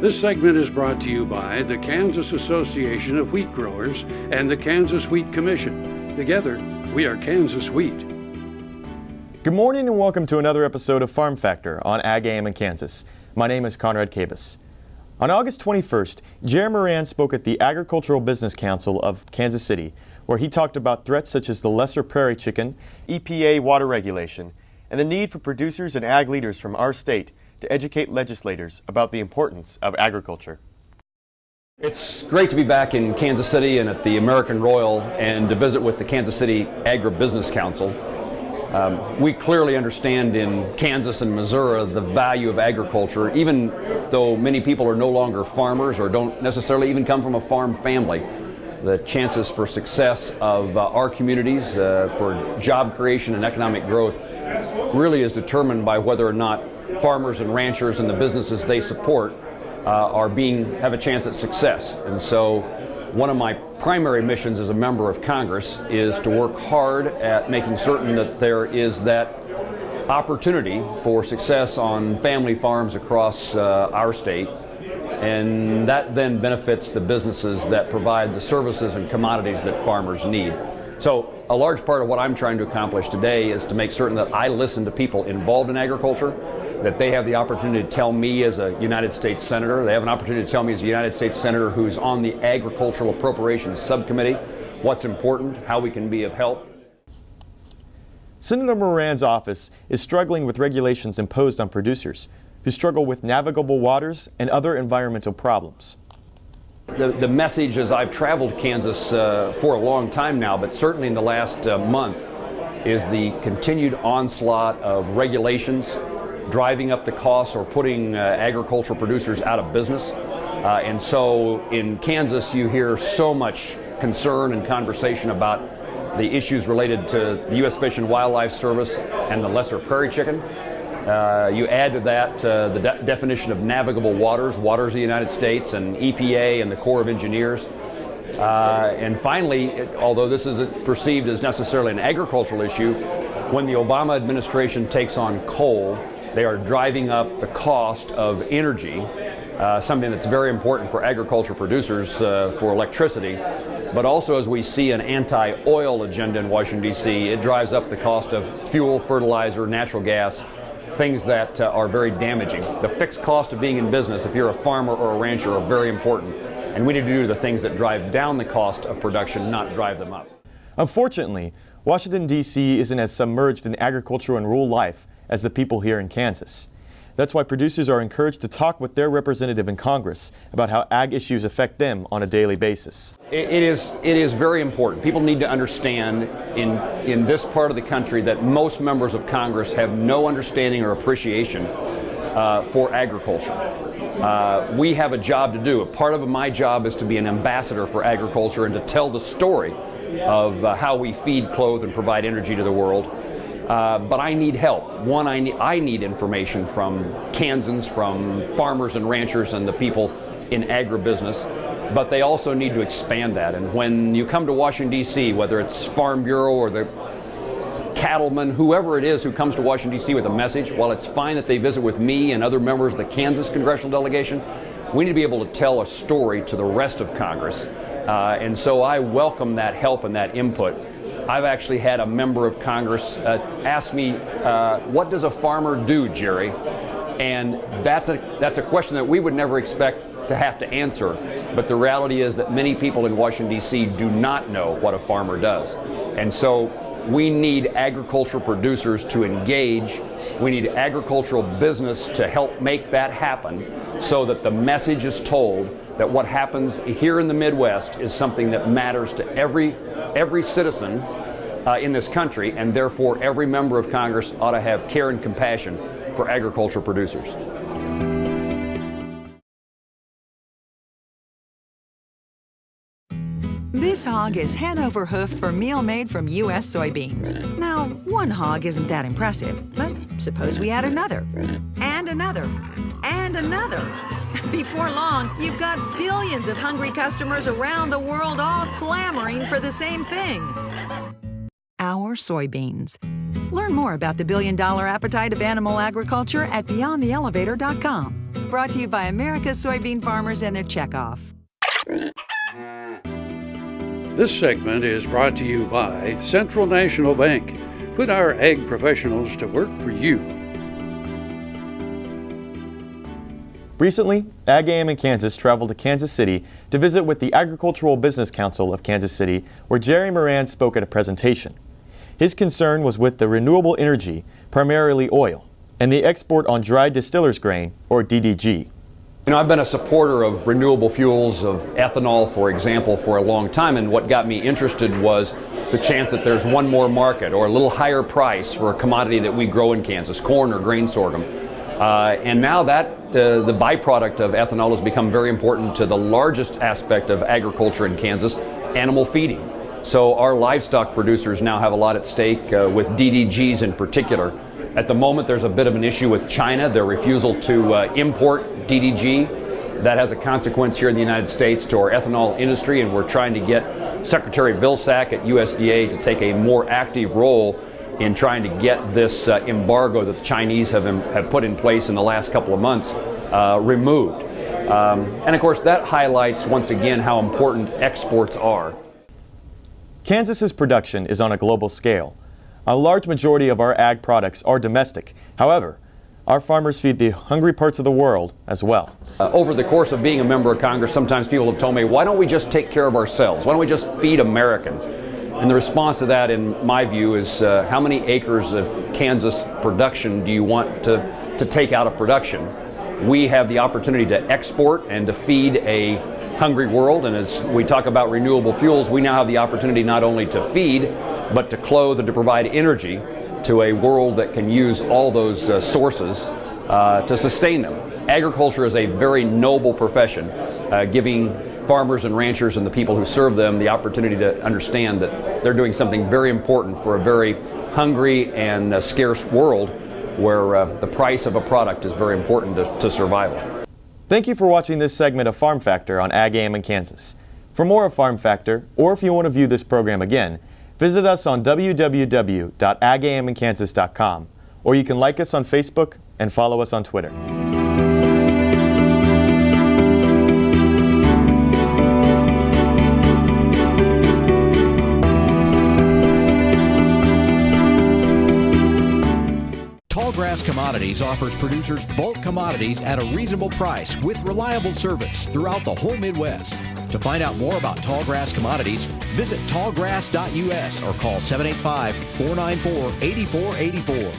This segment is brought to you by the Kansas Association of Wheat Growers and the Kansas Wheat Commission. Together, we are Kansas Wheat. Good morning and welcome to another episode of Farm Factor on Ag AM in Kansas. My name is Conrad Kabus. On August 21st, Jerry Moran spoke at the Agricultural Business Council of Kansas City, where he talked about threats such as the lesser prairie chicken, EPA water regulation, and the need for producers and ag leaders from our state to educate legislators about the importance of agriculture. It's great to be back in Kansas City and at the American Royal and to visit with the Kansas City Agribusiness Council. We clearly understand in Kansas and Missouri the value of agriculture, even though many people are no longer farmers or don't necessarily even come from a farm family. The chances for success of our communities, for job creation and economic growth, really is determined by whether or not farmers and ranchers and the businesses they support have a chance at success. And so one of my primary missions as a member of Congress is to work hard at making certain that there is that opportunity for success on family farms across our state, and that then benefits the businesses that provide the services and commodities that farmers need. So a large part of what I'm trying to accomplish today is to make certain that I listen to people involved in agriculture, that they have the opportunity to tell me as a United States Senator, they have an opportunity to tell me as a United States Senator who's on the Agricultural Appropriations Subcommittee, what's important, how we can be of help. Senator Moran's office is struggling with regulations imposed on producers who struggle with navigable waters and other environmental problems. The message as I've traveled Kansas for a long time now, but certainly in the last month, is the continued onslaught of regulations driving up the costs or putting agricultural producers out of business. And so in Kansas you hear so much concern and conversation about the issues related to the U.S. Fish and Wildlife Service and the lesser prairie chicken. You add to that the definition of navigable waters of the United States, and EPA and the Corps of Engineers. And finally, although this isn't perceived as necessarily an agricultural issue, when the Obama administration takes on coal, they are driving up the cost of energy, something that's very important for agriculture producers for electricity. But also, as we see an anti-oil agenda in Washington, D.C., it drives up the cost of fuel, fertilizer, natural gas, things that are very damaging. The fixed cost of being in business, if you're a farmer or a rancher, are very important. And we need to do the things that drive down the cost of production, not drive them up. Unfortunately, Washington, D.C. isn't as submerged in agricultural and rural life as the people here in Kansas. That's why producers are encouraged to talk with their representative in Congress about how ag issues affect them on a daily basis. It is very important. People need to understand in this part of the country that most members of Congress have no understanding or appreciation for agriculture. We have a job to do. A part of my job is to be an ambassador for agriculture and to tell the story of how we feed, clothe, and provide energy to the world. But I need help. One, I need information from Kansans, from farmers and ranchers and the people in agribusiness, but they also need to expand that. And when you come to Washington, D.C., whether it's Farm Bureau or the cattleman, whoever it is who comes to Washington, D.C. with a message, while it's fine that they visit with me and other members of the Kansas congressional delegation, we need to be able to tell a story to the rest of Congress. And so I welcome that help and that input. I've actually had a member of Congress ask me, what does a farmer do, Jerry? And that's a question that we would never expect to have to answer. But the reality is that many people in Washington, D.C. do not know what a farmer does. And so we need agricultural producers to engage. We need agricultural business to help make that happen so that the message is told that what happens here in the Midwest is something that matters to every citizen in this country, and therefore every member of Congress ought to have care and compassion for agricultural producers. This hog is Hanover hoofed for meal made from U.S. soybeans. Now, one hog isn't that impressive, but suppose we add another, and another, and another. Before long, you've got billions of hungry customers around the world all clamoring for the same thing. Our soybeans. Learn more about the billion-dollar appetite of animal agriculture at beyondtheelevator.com. Brought to you by America's soybean farmers and their checkoff. This segment is brought to you by Central National Bank. Put our ag professionals to work for you. Recently, Ag AM in Kansas traveled to Kansas City to visit with the Agricultural Business Council of Kansas City, where Jerry Moran spoke at a presentation. His concern was with the renewable energy, primarily oil, and the export on dried distiller's grain, or DDG. You know, I've been a supporter of renewable fuels, of ethanol, for example, for a long time, and what got me interested was the chance that there's one more market or a little higher price for a commodity that we grow in Kansas, corn or grain sorghum. And now that the byproduct of ethanol has become very important to the largest aspect of agriculture in Kansas, animal feeding. So our livestock producers now have a lot at stake with DDGs in particular. At the moment, there's a bit of an issue with China, their refusal to import DDG. That has a consequence here in the United States to our ethanol industry, and we're trying to get Secretary Vilsack at USDA to take a more active role in trying to get this embargo that the Chinese have put in place in the last couple of months removed. And of course, that highlights once again how important exports are. Kansas's production is on a global scale. A large majority of our ag products are domestic. However, our farmers feed the hungry parts of the world as well. Over the course of being a member of Congress, sometimes people have told me, why don't we just take care of ourselves? Why don't we just feed Americans? And the response to that, in my view, is how many acres of Kansas production do you want to take out of production? We have the opportunity to export and to feed a hungry world, and as we talk about renewable fuels, we now have the opportunity not only to feed, but to clothe and to provide energy to a world that can use all those sources to sustain them. Agriculture is a very noble profession, giving farmers and ranchers and the people who serve them the opportunity to understand that they're doing something very important for a very hungry and scarce world where the price of a product is very important to survival. Thank you for watching this segment of Farm Factor on Ag AM in Kansas. For more of Farm Factor, or if you want to view this program again, visit us on www.agaminkansas.com, or you can like us on Facebook and follow us on Twitter. Tallgrass Commodities offers producers bulk commodities at a reasonable price with reliable service throughout the whole Midwest. To find out more about Tallgrass Commodities, visit tallgrass.us or call 785-494-8484.